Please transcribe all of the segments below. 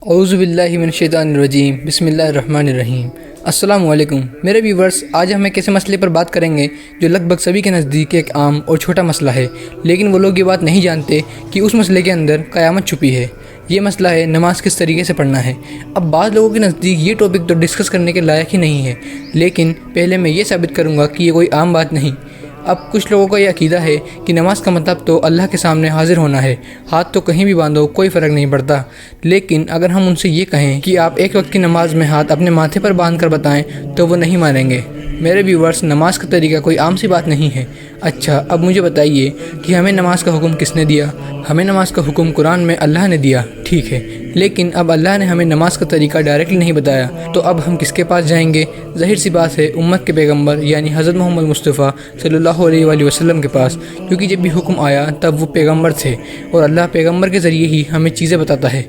اعوذ باللہ من الشیطان الرجیم بسم اللہ الرحمن الرحیم۔ السلام علیکم میرے ویورز، آج ہم ایک ایسے مسئلے پر بات کریں گے جو لگ بھگ سبھی کے نزدیک ایک عام اور چھوٹا مسئلہ ہے، لیکن وہ لوگ یہ بات نہیں جانتے کہ اس مسئلے کے اندر قیامت چھپی ہے۔ یہ مسئلہ ہے نماز کس طریقے سے پڑھنا ہے۔ اب بعض لوگوں کے نزدیک یہ ٹاپک تو ڈسکس کرنے کے لائق ہی نہیں ہے، لیکن پہلے میں یہ ثابت کروں گا کہ یہ کوئی عام بات نہیں۔ اب کچھ لوگوں کا یہ عقیدہ ہے کہ نماز کا مطلب تو اللہ کے سامنے حاضر ہونا ہے، ہاتھ تو کہیں بھی باندھو کوئی فرق نہیں پڑتا۔ لیکن اگر ہم ان سے یہ کہیں کہ آپ ایک وقت کی نماز میں ہاتھ اپنے ماتھے پر باندھ کر بتائیں تو وہ نہیں مانیں گے۔ میرے ویورز، نماز کا طریقہ کوئی عام سی بات نہیں ہے۔ اچھا، اب مجھے بتائیے کہ ہمیں نماز کا حکم کس نے دیا؟ ہمیں نماز کا حکم قرآن میں اللہ نے دیا، ٹھیک ہے، لیکن اب اللہ نے ہمیں نماز کا طریقہ ڈائریکٹلی نہیں بتایا، تو اب ہم کس کے پاس جائیں گے؟ ظاہر سی بات ہے، امت کے پیغمبر یعنی حضرت محمد مصطفیٰ صلی اللہ علیہ وآلہ وسلم کے پاس، کیونکہ جب بھی حکم آیا تب وہ پیغمبر تھے اور اللہ پیغمبر کے ذریعے ہی ہمیں چیزیں بتاتا ہے۔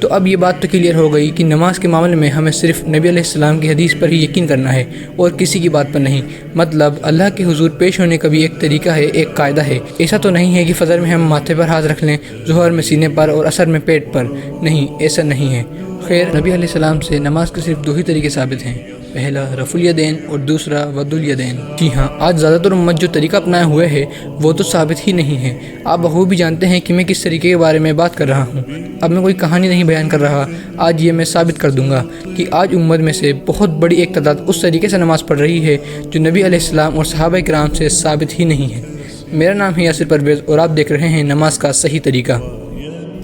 تو اب یہ بات تو کلیئر ہو گئی کہ نماز کے معاملے میں ہمیں صرف نبی علیہ السلام کی حدیث پر ہی یقین کرنا ہے اور کسی کی بات پر نہیں۔ مطلب اللہ کے حضور پیش ہونے کا بھی ایک طریقہ ہے، ایک قاعدہ ہے۔ ایسا تو نہیں ہے کہ فجر میں ہم ماتھے پر ہاتھ رکھ لیں، ظہر میں سینے پر اور عصر میں پیٹ پر، نہیں، ایسا نہیں ہے۔ خیر، نبی علیہ السلام سے نماز کے صرف دو ہی طریقے ثابت ہیں، پہلا رفع الیدین اور دوسرا وضع الیدین۔ جی ہاں، آج زیادہ تر امت جو طریقہ اپنائے ہوئے ہے وہ تو ثابت ہی نہیں ہے۔ آپ بخوبی بھی جانتے ہیں کہ میں کس طریقے کے بارے میں بات کر رہا ہوں۔ اب میں کوئی کہانی نہیں بیان کر رہا، آج یہ میں ثابت کر دوں گا کہ آج امت میں سے بہت بڑی ایک تعداد اس طریقے سے نماز پڑھ رہی ہے جو نبی علیہ السلام اور صحابہ کرام سے ثابت ہی نہیں ہے۔ میرا نام ہے یاسر پرویز اور آپ دیکھ رہے ہیں نماز کا صحیح طریقہ۔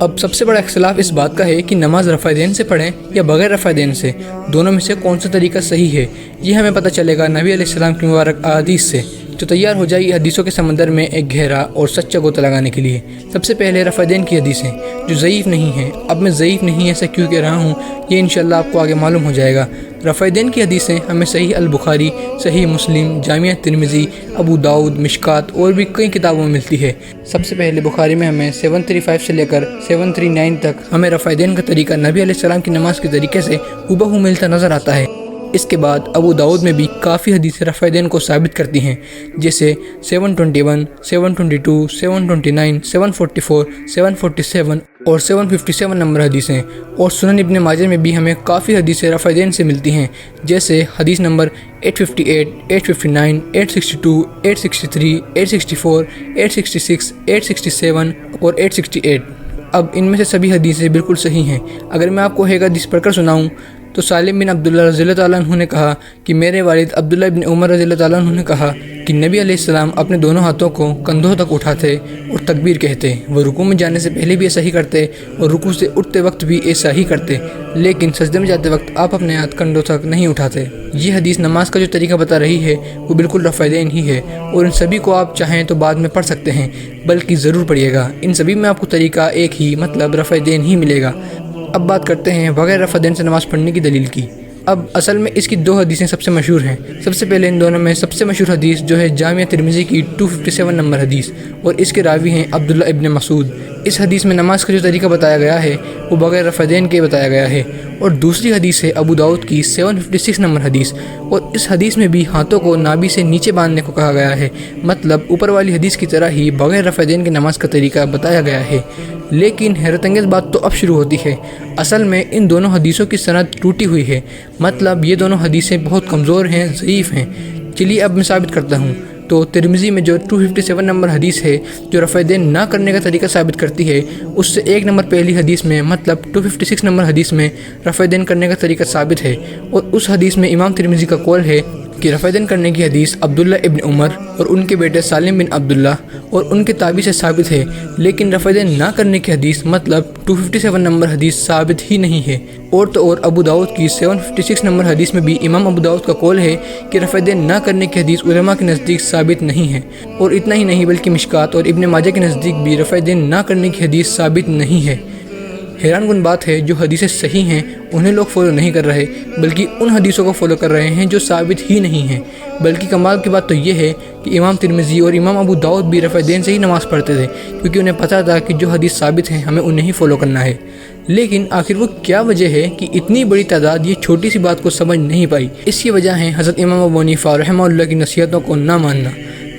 اب سب سے بڑا اختلاف اس بات کا ہے کہ نماز رفع دین سے پڑھیں یا بغیر رفع دین سے، دونوں میں سے کون سا طریقہ صحیح ہے۔ یہ ہمیں پتہ چلے گا نبی علیہ السلام کی مبارک احادیث سے، تو تیار ہو جائیے حدیثوں کے سمندر میں ایک گہرا اور سچا غوطہ لگانے کے لیے۔ سب سے پہلے رفع دین کی حدیثیں جو ضعیف نہیں ہیں۔ اب میں ضعیف نہیں ایسا کیوں کہہ رہا ہوں، یہ انشاءاللہ آپ کو آگے معلوم ہو جائے گا۔ رفع دین کی حدیثیں ہمیں صحیح البخاری، صحیح مسلم، جامعہ ترمذی، ابو داؤد، مشکات اور بھی کئی کتابوں میں ملتی ہے۔ سب سے پہلے بخاری میں ہمیں 735 سے لے کر 739 تک ہمیں رفع دین کا طریقہ نبی علیہ السلام کی نماز کے طریقے سے ہو ملتا نظر آتا ہے۔ اس کے بعد ابو داؤد میں بھی کافی حدیثیں رفع دین کو ثابت کرتی ہیں، جیسے 721، 722، 729، 744، 747 اور 757 نمبر حدیثیں۔ اور سنن ابن ماجہ میں بھی ہمیں کافی حدیثیں رفع دین سے ملتی ہیں، جیسے حدیث نمبر 858، 859، 862، 863، 864، 866، 867 اور 868۔ اب ان میں سے سبھی حدیثیں بالکل صحیح ہیں۔ اگر میں آپ کو ایک حدیث پڑھ کر سناؤں تو سالم بن عبداللہ رضی اللہ تعالیٰ عنہ نے کہا کہ میرے والد عبداللہ بن عمر رضی اللہ تعالیٰ عنہ نے کہا کہ نبی علیہ السلام اپنے دونوں ہاتھوں کو کندھوں تک اٹھاتے اور تکبیر کہتے، وہ رکوع میں جانے سے پہلے بھی ایسا ہی کرتے اور رکوع سے اٹھتے وقت بھی ایسا ہی کرتے، لیکن سجدے میں جاتے وقت آپ اپنے ہاتھ کندھوں تک نہیں اٹھاتے۔ یہ حدیث نماز کا جو طریقہ بتا رہی ہے وہ بالکل رفع دین ہی ہے، اور ان سبھی کو آپ چاہیں تو بعد میں پڑھ سکتے ہیں، بلکہ ضرور پڑھیے گا۔ ان سبھی میں آپ کو طریقہ ایک ہی، مطلب رفع دین ہی ملے گا۔ اب بات کرتے ہیں بغیر رفع دین سے نماز پڑھنے کی دلیل کی۔ اب اصل میں اس کی دو حدیثیں سب سے مشہور ہیں۔ سب سے پہلے ان دونوں میں سب سے مشہور حدیث جو ہے جامعہ ترمذی کی 257 نمبر حدیث، اور اس کے راوی ہیں عبداللہ ابن مسعود۔ اس حدیث میں نماز کا جو طریقہ بتایا گیا ہے وہ بغیر رفع دین کے بتایا گیا ہے۔ اور دوسری حدیث ہے ابو داؤد کی 756 نمبر حدیث، اور اس حدیث میں بھی ہاتھوں کو نابی سے نیچے باندھنے کو کہا گیا ہے، مطلب اوپر والی حدیث کی طرح ہی بغیر رفع دین کی نماز کا طریقہ بتایا گیا ہے۔ لیکن حیرت انگیز بات تو اب شروع ہوتی ہے، اصل میں ان دونوں حدیثوں کی سند ٹوٹی ہوئی ہے، مطلب یہ دونوں حدیثیں بہت کمزور ہیں، ضعیف ہیں۔ چلیے اب میں ثابت کرتا ہوں۔ تو ترمذی میں جو 257 نمبر حدیث ہے جو رفع دین نہ کرنے کا طریقہ ثابت کرتی ہے، اس سے ایک نمبر پہلی حدیث میں، مطلب 256 نمبر حدیث میں رفع دین کرنے کا طریقہ ثابت ہے، اور اس حدیث میں امام ترمذی کا قول ہے کہ رفع دین کرنے کی حدیث عبداللہ ابن عمر اور ان کے بیٹے سالم بن عبداللہ اور ان کے تابعی سے ثابت ہے، لیکن رفع دین نہ کرنے کی حدیث مطلب 257 نمبر حدیث ثابت ہی نہیں ہے۔ اور تو اور ابو داؤد کی 756 نمبر حدیث میں بھی امام ابو داؤد کا قول ہے کہ رفع دین نہ کرنے کی حدیث علماء کے نزدیک ثابت نہیں ہے، اور اتنا ہی نہیں بلکہ مشکات اور ابن ماجہ کے نزدیک بھی رفع دین نہ کرنے کی حدیث ثابت نہیں ہے۔ حیران کن بات ہے، جو حدیثیں صحیح ہیں انہیں لوگ فالو نہیں کر رہے، بلکہ ان حدیثوں کو فالو کر رہے ہیں جو ثابت ہی نہیں ہیں۔ بلکہ کمال کی بات تو یہ ہے کہ امام ترمذی اور امام ابو داؤد بھی رفع دین سے ہی نماز پڑھتے تھے، کیونکہ انہیں پتہ تھا کہ جو حدیث ثابت ہیں ہمیں انہیں ہی فالو کرنا ہے۔ لیکن آخر وہ کیا وجہ ہے کہ اتنی بڑی تعداد یہ چھوٹی سی بات کو سمجھ نہیں پائی؟ اس کی وجہ ہے حضرت امام ابو حنیفہ رحمہ اللہ کی نصیحتوں کو نہ ماننا۔